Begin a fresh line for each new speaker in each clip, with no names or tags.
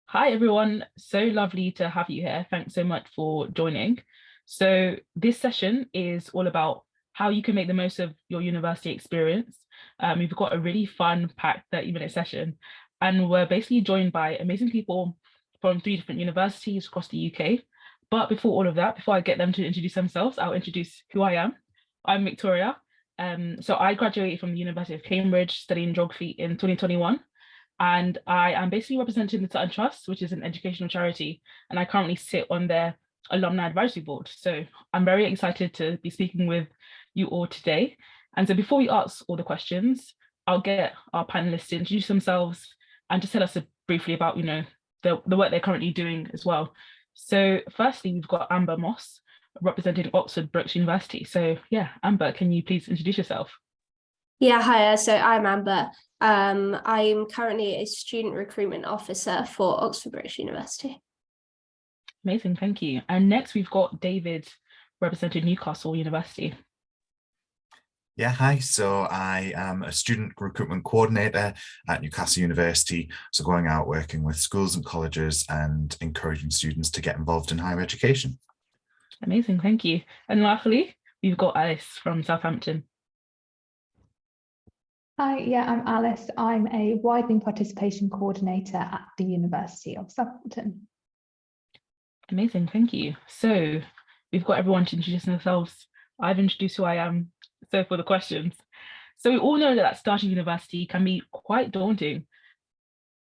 Hi, everyone. So lovely to have you here. Thanks so much for joining. So this session is all about how you can make the most of your university experience. We've got a really fun, packed 30-minute session, and we're basically joined by amazing people from 3 different universities across the UK. But before all of that, before I get them to introduce themselves, I'll introduce who I am. I'm Victoria. So I graduated from the University of Cambridge studying geography in 2021. And I am basically representing the Sutton Trust, which is an educational charity, and I currently sit on their alumni advisory board. So I'm very excited to be speaking with you all today. And so before we ask all the questions, I'll get our panelists to introduce themselves and just tell us briefly about, the work they're currently doing as well. So firstly, we've got Amber Moss representing Oxford Brookes University. So yeah, Amber, can you please introduce yourself?
Yeah, hi. So I'm Amber. I'm currently a student recruitment officer for Oxford Brookes University.
Amazing, thank you. And next we've got David representing Newcastle University.
Yeah, hi. So I am a student recruitment coordinator at Newcastle University. So going out working with schools and colleges and encouraging students to get involved in higher education.
Amazing, thank you. And lastly, we've got Alice from Southampton.
Hi, yeah, I'm Alice. I'm a widening participation coordinator at the University of Southampton.
Amazing, thank you. So we've got everyone to introduce themselves. I've introduced who I am. So for the questions. So we all know that starting university can be quite daunting.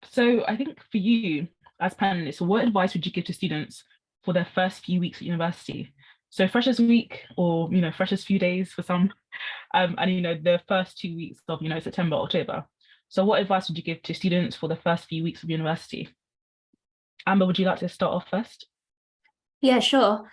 So I think for you as panelists, what advice would you give to students for their first few weeks at university? So Freshers Week, or Freshers few days for some, and the first 2 weeks of September, October. So what advice would you give to students for the first few weeks of university? Amber, would you like to start off first?
Yeah, sure.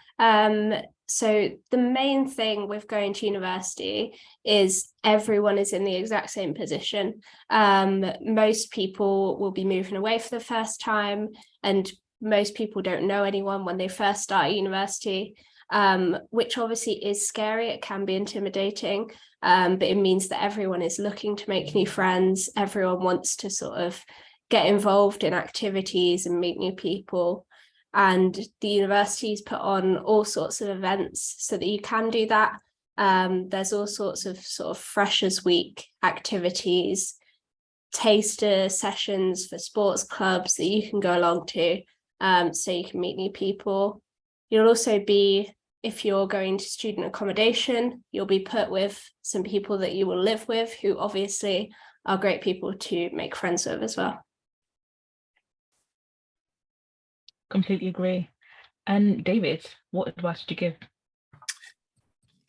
So the main thing with going to university is everyone is in the exact same position. Most people will be moving away for the first time, and most people don't know anyone when they first start university, which obviously is scary. It can be intimidating, but it means that everyone is looking to make new friends. Everyone wants to sort of get involved in activities and meet new people. And the universities put on all sorts of events so that you can do that. There's all sorts of sort of Freshers Week activities, taster sessions for sports clubs that you can go along to, so you can meet new people. You'll also be, if you're going to student accommodation, you'll be put with some people that you will live with, who obviously are great people to make friends with as well.
Completely agree. And David, what advice would you give?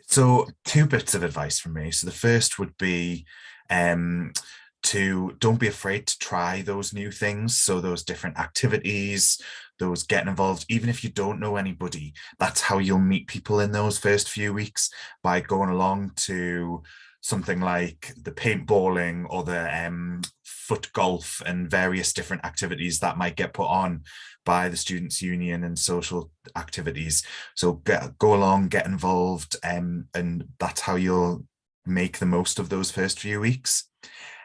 So 2 bits of advice from me. So the first would be to don't be afraid to try those new things. So those different activities, those getting involved, even if you don't know anybody, that's how you'll meet people in those first few weeks, by going along to something like the paintballing or the foot golf and various different activities that might get put on by the Students' Union and social activities. So go along, get involved, and that's how you'll make the most of those first few weeks.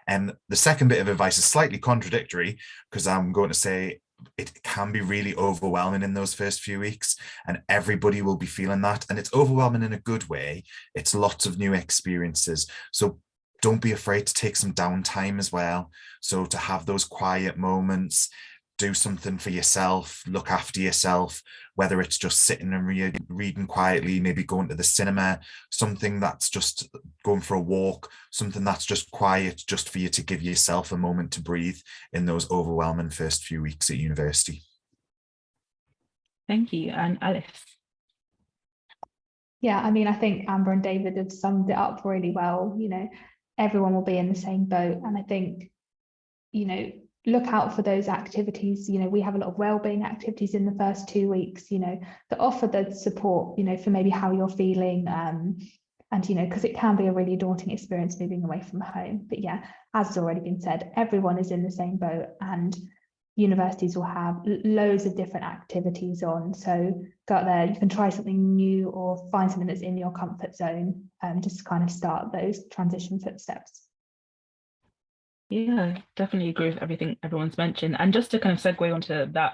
And the second bit of advice is slightly contradictory, because I'm going to say it can be really overwhelming in those first few weeks, and everybody will be feeling that. And it's overwhelming in a good way. It's lots of new experiences. So don't be afraid to take some downtime as well. So to have those quiet moments, do something for yourself, look after yourself, whether it's just sitting and reading quietly, maybe going to the cinema, something that's just going for a walk, something that's just quiet, just for you to give yourself a moment to breathe in those overwhelming first few weeks at university.
Thank you. And Alice?
Yeah, I mean, I think Amber and David have summed it up really well. Everyone will be in the same boat. And I think, look out for those activities. We have a lot of wellbeing activities in the first 2 weeks, that offer the support, for maybe how you're feeling. And, because it can be a really daunting experience moving away from home. But yeah, as has already been said, everyone is in the same boat, and universities will have loads of different activities on. So go out there, you can try something new or find something that's in your comfort zone, just to kind of start those transition footsteps.
Yeah, definitely agree with everything everyone's mentioned. And just to kind of segue onto that,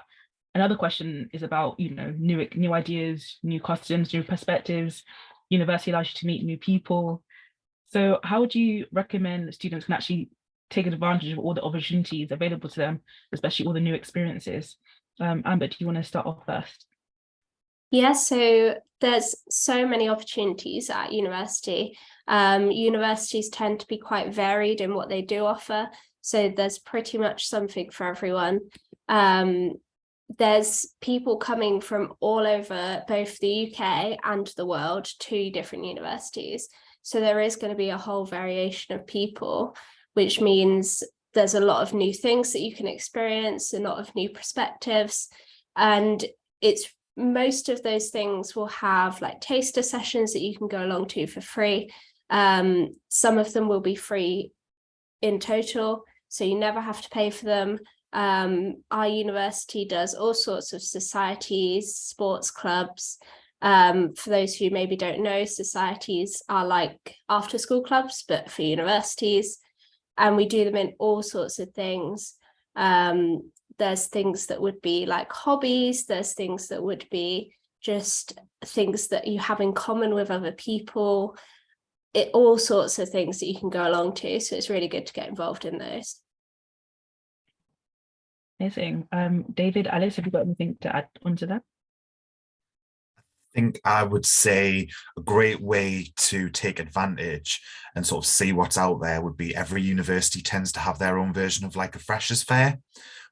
another question is about, new ideas, new customs, new perspectives. University allows you to meet new people. So how would you recommend students can actually take advantage of all the opportunities available to them, especially all the new experiences? Amber, do you want to start off first?
Yeah, so there's so many opportunities at university. Universities tend to be quite varied in what they do offer. So there's pretty much something for everyone. There's people coming from all over both the UK and the world to different universities. So there is going to be a whole variation of people, which means there's a lot of new things that you can experience, a lot of new perspectives. And it's most of those things will have like taster sessions that you can go along to for free. Some of them will be free in total, so you never have to pay for them. Our university does all sorts of societies, sports clubs. For those who maybe don't know, societies are like after school clubs, but for universities. And we do them in all sorts of things. There's things that would be like hobbies. There's things that would be just things that you have in common with other people. All sorts of things that you can go along to. So it's really good to get involved in those.
Amazing. David, Alice, have you got anything to add onto that?
I think I would say a great way to take advantage and sort of see what's out there would be every university tends to have their own version of like a freshers fair,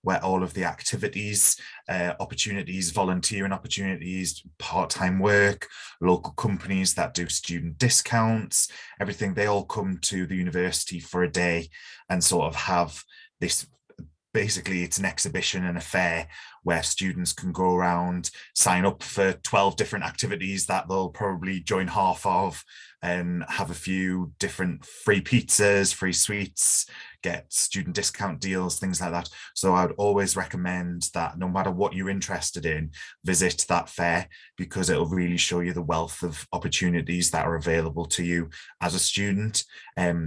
where all of the activities, opportunities, volunteering opportunities, part-time work, local companies that do student discounts, everything, they all come to the university for a day and sort of have this. Basically, it's an exhibition and a fair where students can go around, sign up for 12 different activities that they'll probably join half of, and have a few different free pizzas, free sweets, get student discount deals, things like that. So I would always recommend that no matter what you're interested in, visit that fair, because it'll really show you the wealth of opportunities that are available to you as a student,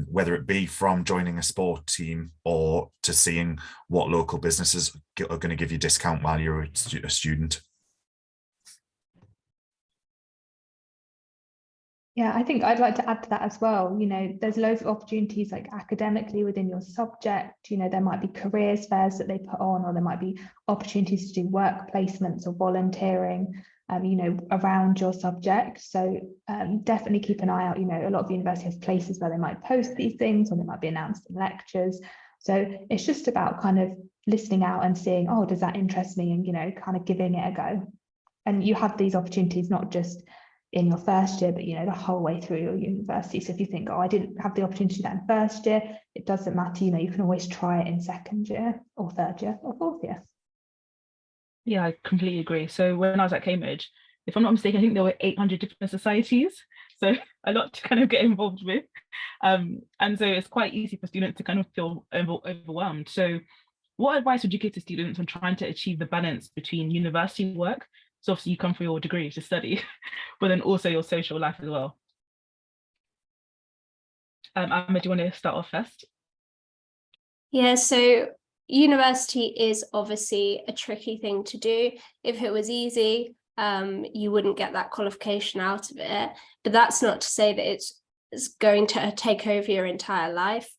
whether it be from joining a sport team or to seeing what local businesses are going to give you discount while you're a student.
Yeah, I think I'd like to add to that as well. There's loads of opportunities like academically within your subject. There might be careers fairs that they put on, or there might be opportunities to do work placements or volunteering, around your subject. So definitely keep an eye out. A lot of universities have places where they might post these things, or they might be announced in lectures. So it's just about kind of listening out and seeing, oh, does that interest me? And, kind of giving it a go. And you have these opportunities not just in your first year, but the whole way through your university. So if you think, oh, I didn't have the opportunity to do that in first year, it doesn't matter. You can always try it in second year or third year or fourth year.
Yeah, I completely agree. So when I was at Cambridge, if I'm not mistaken, I think there were 800 different societies. So a lot to kind of get involved with. And so it's quite easy for students to kind of feel overwhelmed. So what advice would you give to students on trying to achieve the balance between university work? So obviously you come for your degree to study, but then also your social life as well. Emma, do you want to start off first?
Yeah, so university is obviously a tricky thing to do. If it was easy, you wouldn't get that qualification out of it. But that's not to say that it's going to take over your entire life.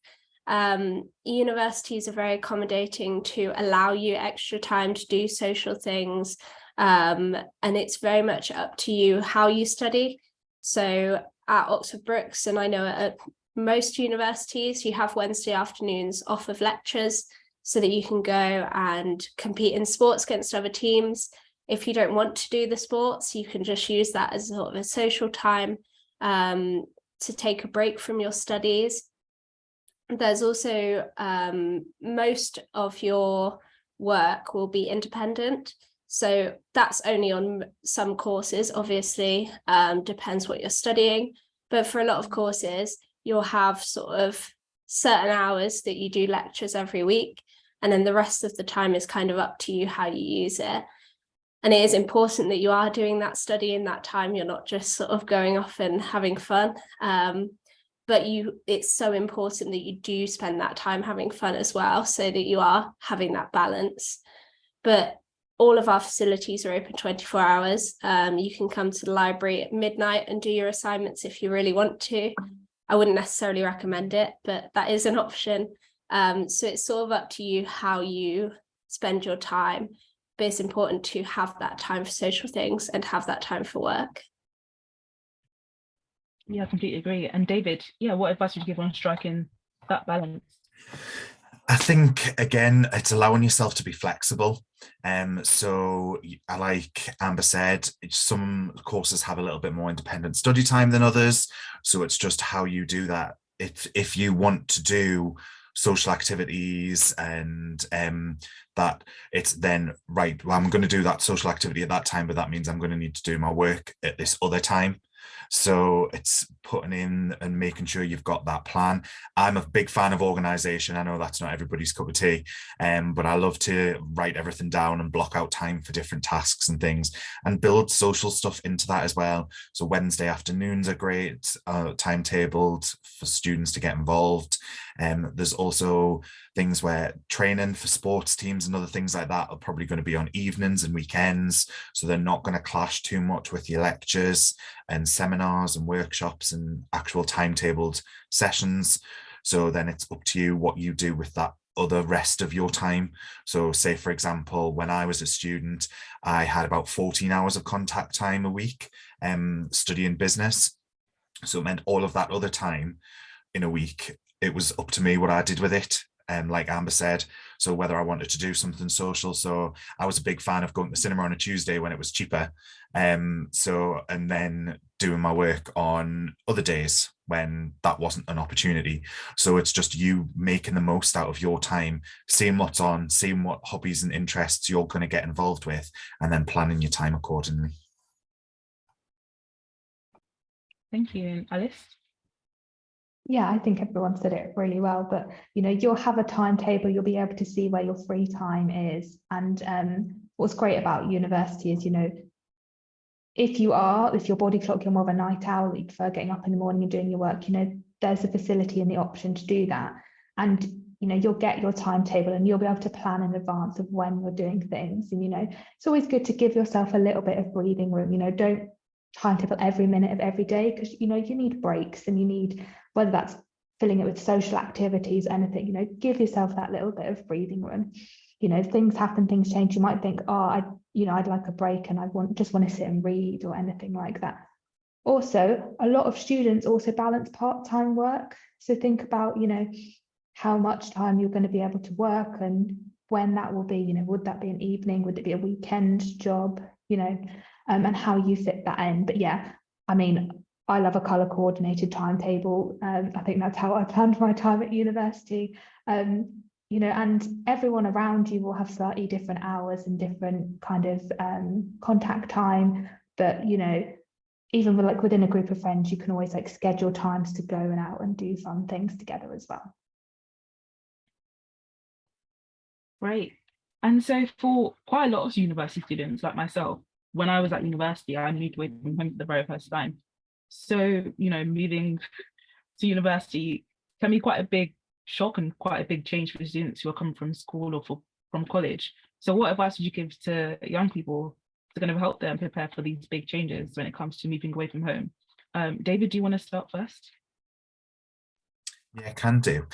Universities are very accommodating to allow you extra time to do social things. And it's very much up to you how you study. So at Oxford Brookes, and I know at most universities, you have Wednesday afternoons off of lectures so that you can go and compete in sports against other teams. If you don't want to do the sports, you can just use that as sort of a social time to take a break from your studies. There's also most of your work will be independent. So that's only on some courses, obviously, depends what you're studying. But for a lot of courses, you'll have sort of certain hours that you do lectures every week. And then the rest of the time is kind of up to you how you use it. And it is important that you are doing that study in that time. You're not just sort of going off and having fun. but it's so important that you do spend that time having fun as well, so that you are having that balance. But all of our facilities are open 24 hours. You can come to the library at midnight and do your assignments if you really want to. I wouldn't necessarily recommend it, but that is an option. So it's sort of up to you how you spend your time, but it's important to have that time for social things and have that time for work.
Yeah, I completely agree. And David, yeah, what advice would you give on striking that balance?
I think, again, it's allowing yourself to be flexible. So I, like Amber said, some courses have a little bit more independent study time than others. So it's just how you do that. If you want to do social activities and that, it's then, right, well, I'm going to do that social activity at that time, but that means I'm going to need to do my work at this other time. So it's putting in and making sure you've got that plan. I'm a big fan of organization. I know that's not everybody's cup of tea, but I love to write everything down and block out time for different tasks and things and build social stuff into that as well. So Wednesday afternoons are great, timetabled for students to get involved. There's also things where training for sports teams and other things like that are probably going to be on evenings and weekends, so they're not going to clash too much with your lectures and seminars and workshops and actual timetabled sessions. So then it's up to you what you do with that other rest of your time. So say, for example, when I was a student, I had about 14 hours of contact time a week studying business. So it meant all of that other time in a week, it was up to me what I did with it. Like Amber said, so whether I wanted to do something social. So I was a big fan of going to the cinema on a Tuesday when it was cheaper. And then doing my work on other days when that wasn't an opportunity. So it's just you making the most out of your time, seeing what's on, seeing what hobbies and interests you're going to get involved with, and then planning your time accordingly.
Thank you. And Alice?
Yeah, I think everyone said it really well, but you'll have a timetable, you'll be able to see where your free time is. And what's great about university is, if your body clock, you're more of a night owl, you prefer getting up in the morning and doing your work, there's a facility and the option to do that. And you'll get your timetable and you'll be able to plan in advance of when you're doing things. And it's always good to give yourself a little bit of breathing room. Don't timetable every minute of every day, because you need breaks, and you need, whether that's filling it with social activities, anything, give yourself that little bit of breathing room. Things happen, things change. You might think, oh, I'd like a break and just want to sit and read or anything like that. Also, a lot of students also balance part-time work. So think about, how much time you're going to be able to work and when that will be. Would that be an evening? Would it be a weekend job? And how you fit that in. But yeah, I love a color coordinated timetable. I think that's how I planned my time at university. And everyone around you will have slightly different hours and different kind of contact time. But even within a group of friends, you can always schedule times to go and out and do fun things together as well.
Great. And so for quite a lot of university students like myself, when I was at university, I moved away from home for the very first time. So, moving to university can be quite a big shock and quite a big change for students who are coming from school or from college. So what advice would you give to young people to kind of help them prepare for these big changes when it comes to moving away from home? David, do you want to start first?
Yeah, can do.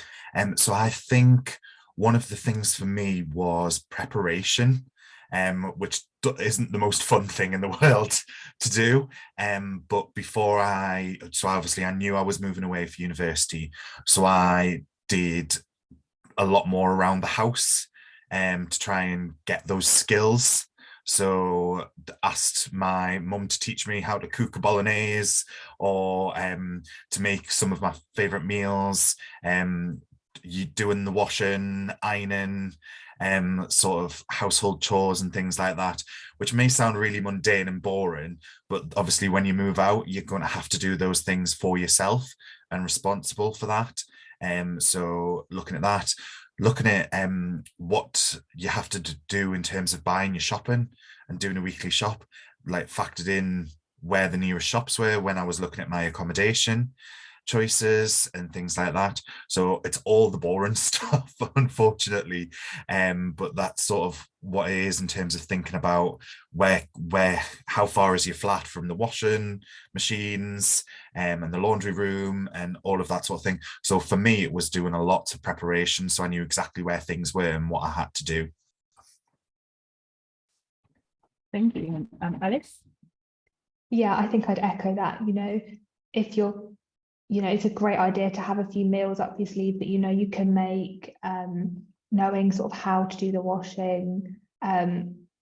So I think one of the things for me was preparation, which isn't the most fun thing in the world to do. But so obviously I knew I was moving away for university. So I did a lot more around the house to try and get those skills. So asked my mum to teach me how to cook a bolognese or to make some of my favorite meals. You doing the washing, ironing, sort of household chores and things like that, which may sound really mundane and boring, but obviously when you move out, you're going to have to do those things for yourself and responsible for that. So looking at that, looking at what you have to do in terms of buying your shopping and doing a weekly shop, factored in where the nearest shops were when I was looking at my accommodation, choices and things like that. So it's all the boring stuff, unfortunately. But that's sort of what it is in terms of thinking about how far is your flat from the washing machines and the laundry room and all of that sort of thing. So for me, it was doing a lot of preparation, so I knew exactly where things were and what I had to do.
Thank you. Alice?
Yeah, I think I'd echo that. If you're, it's a great idea to have a few meals up your sleeve that you can make, knowing sort of how to do the washing,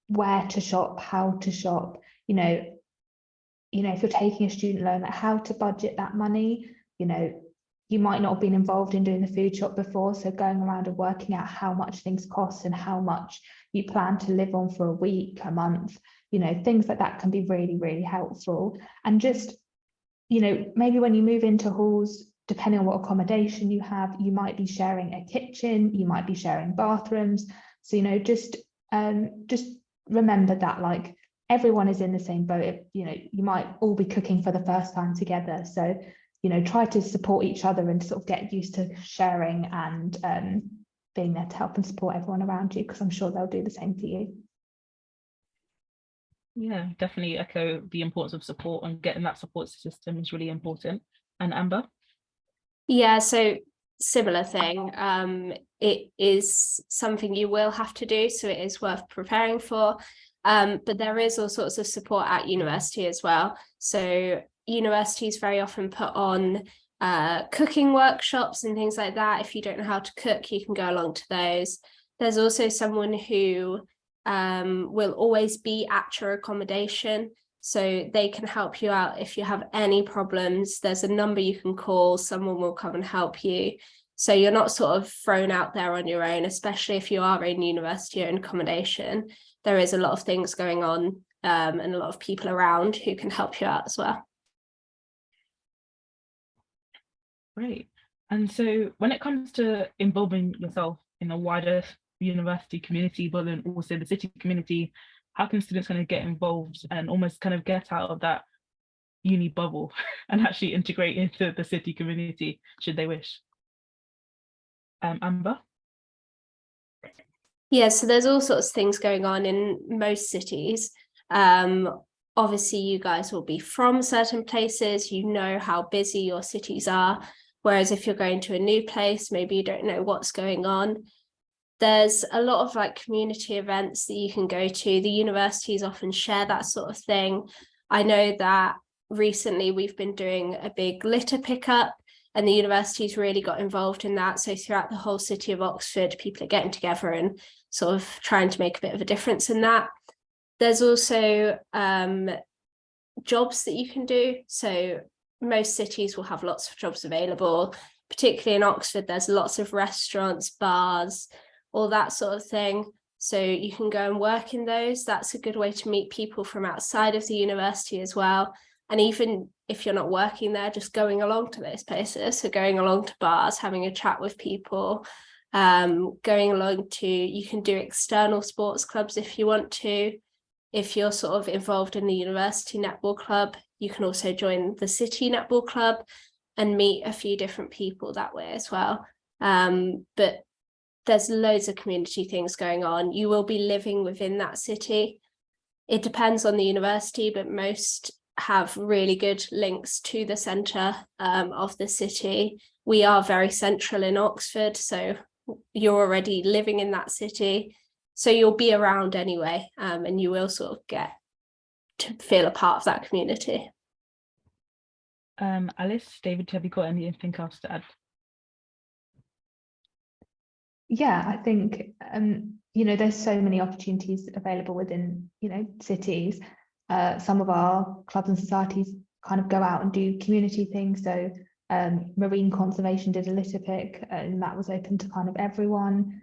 where to shop, how to shop, if you're taking a student loan, like how to budget that money. You might not have been involved in doing the food shop before, so going around and working out how much things cost and how much you plan to live on for a week, a month, things like that can be really, really helpful. And just, maybe when you move into halls, depending on what accommodation you have, you might be sharing a kitchen, you might be sharing bathrooms. So, just remember that, like, everyone is in the same boat. You might all be cooking for the first time together. So, try to support each other and sort of get used to sharing and being there to help and support everyone around you, because I'm sure they'll do the same for you.
Yeah, definitely echo the importance of support, and getting that support system is really important. And Amber?
Yeah, so similar thing. It is something you will have to do, so it is worth preparing for. But there is all sorts of support at university as well. So universities very often put on cooking workshops and things like that. If you don't know how to cook, you can go along to those. There's also someone who will always be at your accommodation, so they can help you out if you have any problems. There's a number you can call, someone will come and help you. So you're not sort of thrown out there on your own, especially if you are in university or in accommodation. There is a lot of things going on and a lot of people around who can help you out as well.
Great. And so when it comes to involving yourself in a wider university community, but then also the city community, how can students kind of get involved and almost kind of get out of that uni bubble and actually integrate into the city community, should they wish? Amber?
Yeah, so there's all sorts of things going on in most cities. Obviously, you guys will be from certain places, you know how busy your cities are. Whereas if you're going to a new place, maybe you don't know what's going on. There's a lot of like community events that you can go to. The universities often share that sort of thing. I know that recently we've been doing a big litter pickup, and the university's really got involved in that. So throughout the whole city of Oxford, people are getting together and sort of trying to make a bit of a difference in that. There's also jobs that you can do. So most cities will have lots of jobs available, particularly in Oxford. There's lots of restaurants, bars, all that sort of thing. So you can go and work in those. That's a good way to meet people from outside of the university as well. And even if you're not working there, just going along to those places. So going along to bars, having a chat with people, going along to, you can do external sports clubs if you want to. If you're sort of involved in the university netball club, you can also join the city netball club and meet a few different people that way as well. But there's loads of community things going on. You will be living within that city. It depends on the university, but most have really good links to the centre of the city. We are very central in Oxford, so you're already living in that city. So you'll be around anyway, and you will sort of get to feel a part of that community.
Alice, David, have you got anything else to add?
Yeah, I think there's so many opportunities available within cities. Some of our clubs and societies kind of go out and do community things. So Marine Conservation did a litter pick, and that was open to kind of everyone.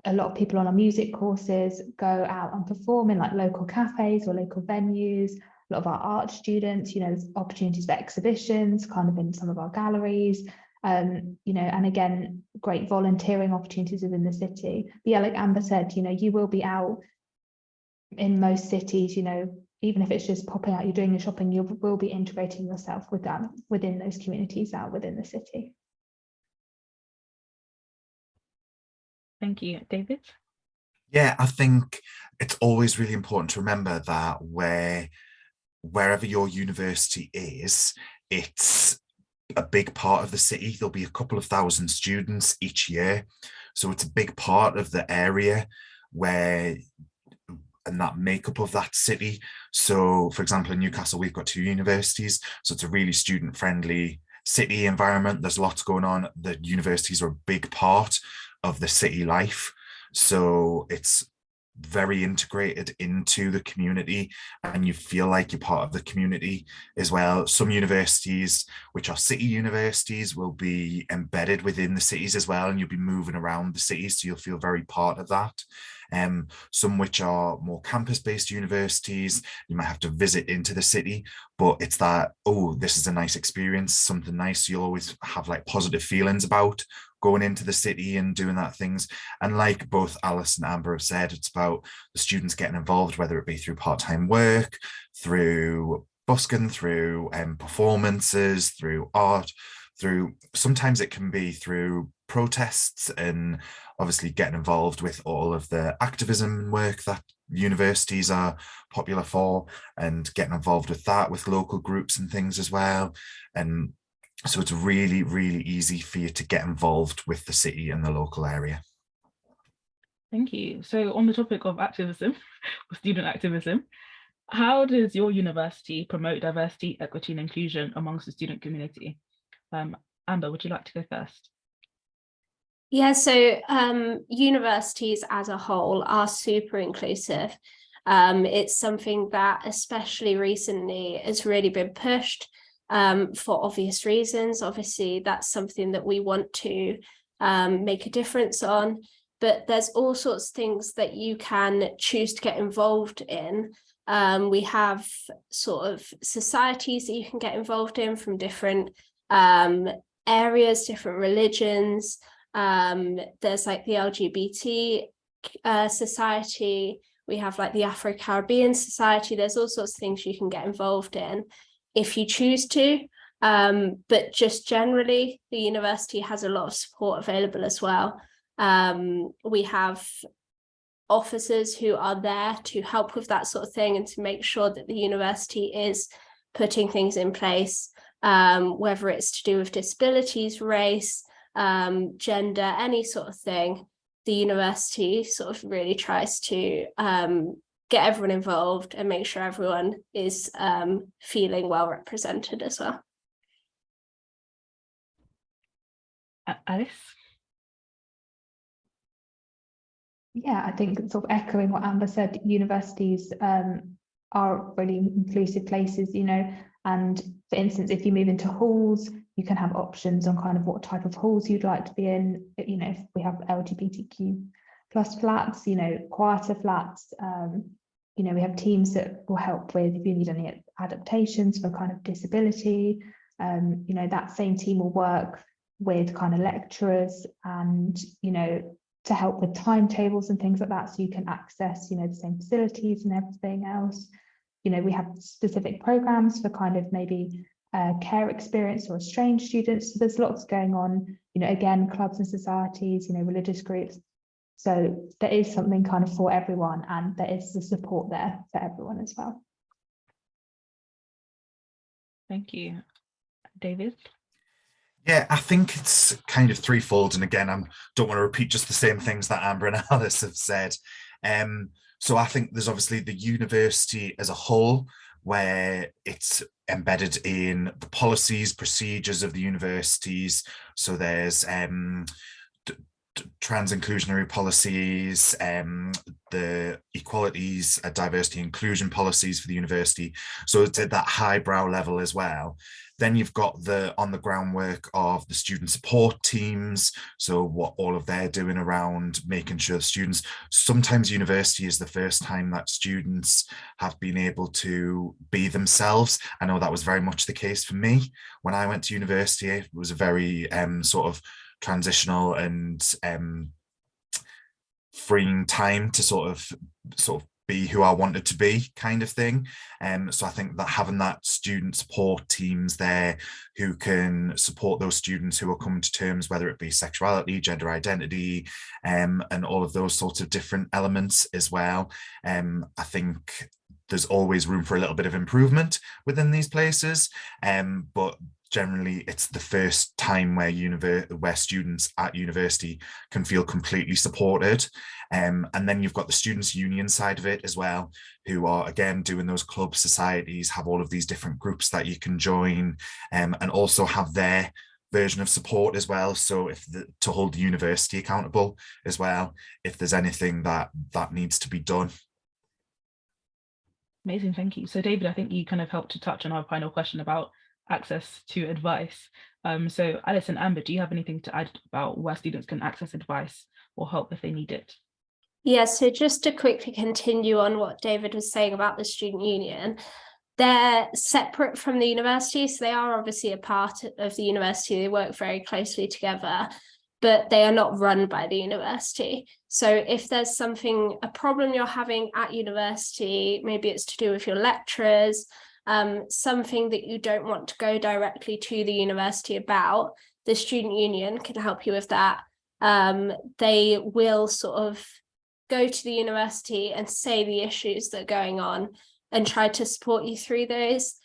A lot of people on our music courses go out and perform in like local cafes or local venues. A lot of our art students, there's opportunities for exhibitions kind of in some of our galleries. And again, great volunteering opportunities within the city. But yeah, like Amber said, you will be out in most cities, even if it's just popping out, you're doing your shopping, you will be integrating yourself with that within those communities out within the city.
Thank you. David?
Yeah, I think it's always really important to remember that wherever your university is, it's a big part of the city. There'll be a couple of thousand students each year. So it's a big part of the area and that makeup of that city. So for example, in Newcastle, we've got 2 universities. So it's a really student friendly city environment. There's lots going on. The universities are a big part of the city life. So it's very integrated into the community, and you feel like you're part of the community as well. Some universities, which are city universities, will be embedded within the cities as well, and you'll be moving around the cities, so you'll feel very part of that. Some which are more campus-based universities, you might have to visit into the city, but it's that, oh, this is a nice experience, something nice. You'll always have like positive feelings about going into the city and doing that things. And like both Alice and Amber have said, it's about the students getting involved, whether it be through part-time work, through busking, through performances, through art, through, sometimes it can be through protests, and obviously getting involved with all of the activism work that universities are popular for, and getting involved with that, with local groups and things as well. And so it's really, really easy for you to get involved with the city and the local area.
Thank you. So on the topic of activism, or student activism, how does your university promote diversity, equity, and inclusion amongst the student community? Amber, would you like to go first?
Yeah, so universities as a whole are super inclusive. It's something that especially recently has really been pushed for obvious reasons. Obviously, that's something that we want to make a difference on, but there's all sorts of things that you can choose to get involved in. We have sort of societies that you can get involved in from different areas, different religions. There's like the LGBT society, we have like the Afro-Caribbean society. There's all sorts of things you can get involved in if you choose to, but just generally the university has a lot of support available as well. We have officers who are there to help with that sort of thing and to make sure that the university is putting things in place, whether it's to do with disabilities, race, gender, any sort of thing. The university sort of really tries to get everyone involved and make sure everyone is feeling well represented as well.
Alice?
Yeah, I think sort of echoing what Amber said, universities are really inclusive places, you know, and for instance, if you move into halls, you can have options on kind of what type of halls you'd like to be in. You know, if we have LGBTQ plus flats, you know, quieter flats, you know, we have teams that will help with if you need any adaptations for kind of disability. You know, that same team will work with kind of lecturers and, you know, to help with timetables and things like that, so you can access, you know, the same facilities and everything else. You know, we have specific programs for kind of maybe care experience or estranged students. So there's lots going on, you know, again, clubs and societies, you know, religious groups. So there is something kind of for everyone, and there is the support there for everyone as well.
Thank you. David?
Yeah, I think it's kind of threefold. And again, I don't want to repeat just the same things that Amber and Alice have said. So I think there's obviously the university as a whole, where it's embedded in the policies, procedures of the universities. So there's trans inclusionary policies, the equalities, diversity, inclusion policies for the university. So it's at that highbrow level as well. Then you've got the on the ground work of the student support teams. So what all of they're doing around making sure students, sometimes university is the first time that students have been able to be themselves. I know that was very much the case for me when I went to university. It was a very sort of transitional and freeing time to sort of be who I wanted to be, kind of thing. So I think that having that student support teams there who can support those students who are coming to terms, whether it be sexuality, gender identity, and all of those sorts of different elements as well. I think there's always room for a little bit of improvement within these places, but generally it's the first time where students at university can feel completely supported. And then you've got the students' union side of it as well, who are, again, doing those club societies, have all of these different groups that you can join, and also have their version of support as well. So to hold the university accountable as well, if there's anything that needs to be done.
Amazing, thank you. So David, I think you kind of helped to touch on our final question about access to advice. So Alice and Amber, do you have anything to add about where students can access advice or help if they need it?
Yeah, so just to quickly continue on what David was saying about the student union, they're separate from the university, so they are obviously a part of the university. They work very closely together, but they are not run by the university. So if there's a problem you're having at university, maybe it's to do with your lecturers, something that you don't want to go directly to the university about, the student union can help you with that. They will sort of go to the university and say the issues that are going on and try to support you through those.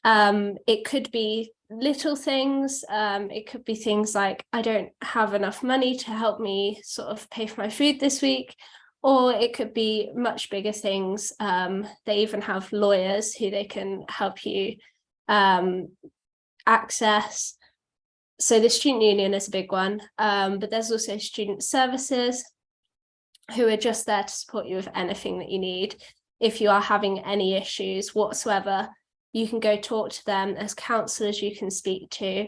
It could be little things. It could be things like, I don't have enough money to help me sort of pay for my food this week. Or it could be much bigger things. They even have lawyers who they can help you access. So the student union is a big one, but there's also student services who are just there to support you with anything that you need. If you are having any issues whatsoever, you can go talk to them. As counsellors you can speak to.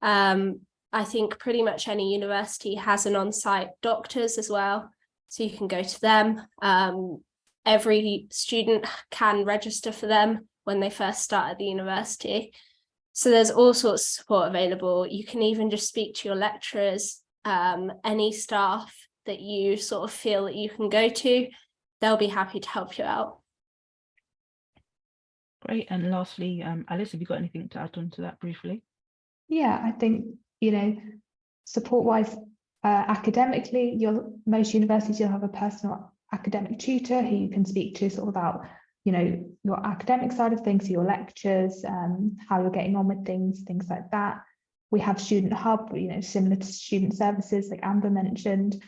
I think pretty much any university has an on-site doctors as well, so you can go to them. Every student can register for them when they first start at the university. So there's all sorts of support available. You can even just speak to your lecturers, any staff that you sort of feel that you can go to, they'll be happy to help you out.
Great. And lastly, Alice, have you got anything to add on to that briefly?
Yeah, I think, support-wise, academically, most universities, you'll have a personal academic tutor who you can speak to sort of about, your academic side of things, your lectures, how you're getting on with things like that. We have Student Hub, similar to student services like Amber mentioned.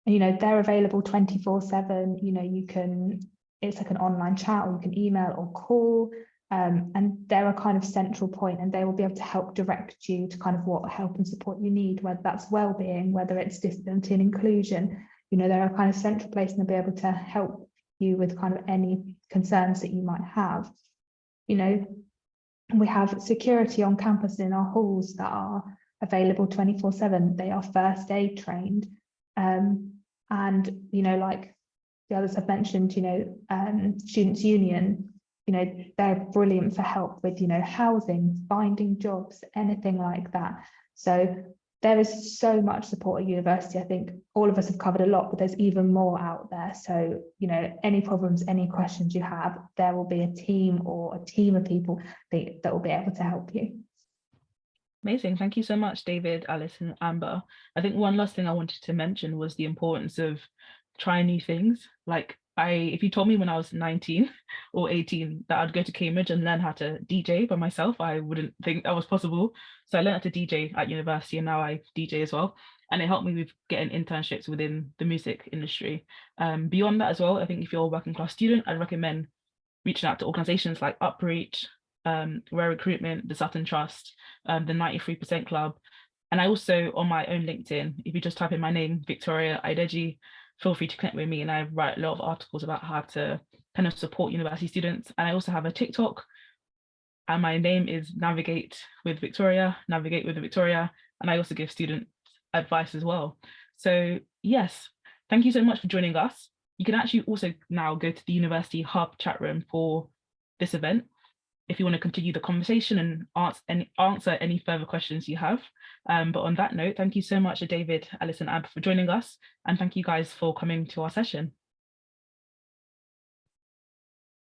They're available 24/7. It's like an online chat, or you can email or call, and they're a kind of central point, and they will be able to help direct you to kind of what help and support you need, whether that's well-being, whether it's disability and inclusion. They're a kind of central place, and they'll be able to help you with kind of any concerns that you might have. We have security on campus in our halls that are available 24/7. They are first aid trained. And like the others have mentioned, Students' Union, they're brilliant for help with, housing, finding jobs, anything like that. So there is so much support at university. I think all of us have covered a lot, but there's even more out there. So, any problems, any questions you have, there will be a team or a team of people that will be able to help you.
Amazing. Thank you so much, David, Alice, and Amber. I think one last thing I wanted to mention was the importance of trying new things. Like, if you told me when I was 19 or 18 that I'd go to Cambridge and learn how to DJ by myself, I wouldn't think that was possible. So I learned how to DJ at university, and now I DJ as well. And it helped me with getting internships within the music industry. Beyond that as well, I think if you're a working class student, I'd recommend reaching out to organizations like Upreach, Rare Recruitment, the Sutton Trust, the 93% Club. And I also, on my own LinkedIn, if you just type in my name, Victoria Ideji, feel free to connect with me, and I write a lot of articles about how to kind of support university students. And I also have a TikTok, and my name is Navigate with Victoria, and I also give student advice as well. So yes, thank you so much for joining us. You can actually also now go to the University Hub chat room for this event if you want to continue the conversation and answer any further questions you have. But on that note, thank you so much to David, Alice, and Ab for joining us. And thank you guys for coming to our session.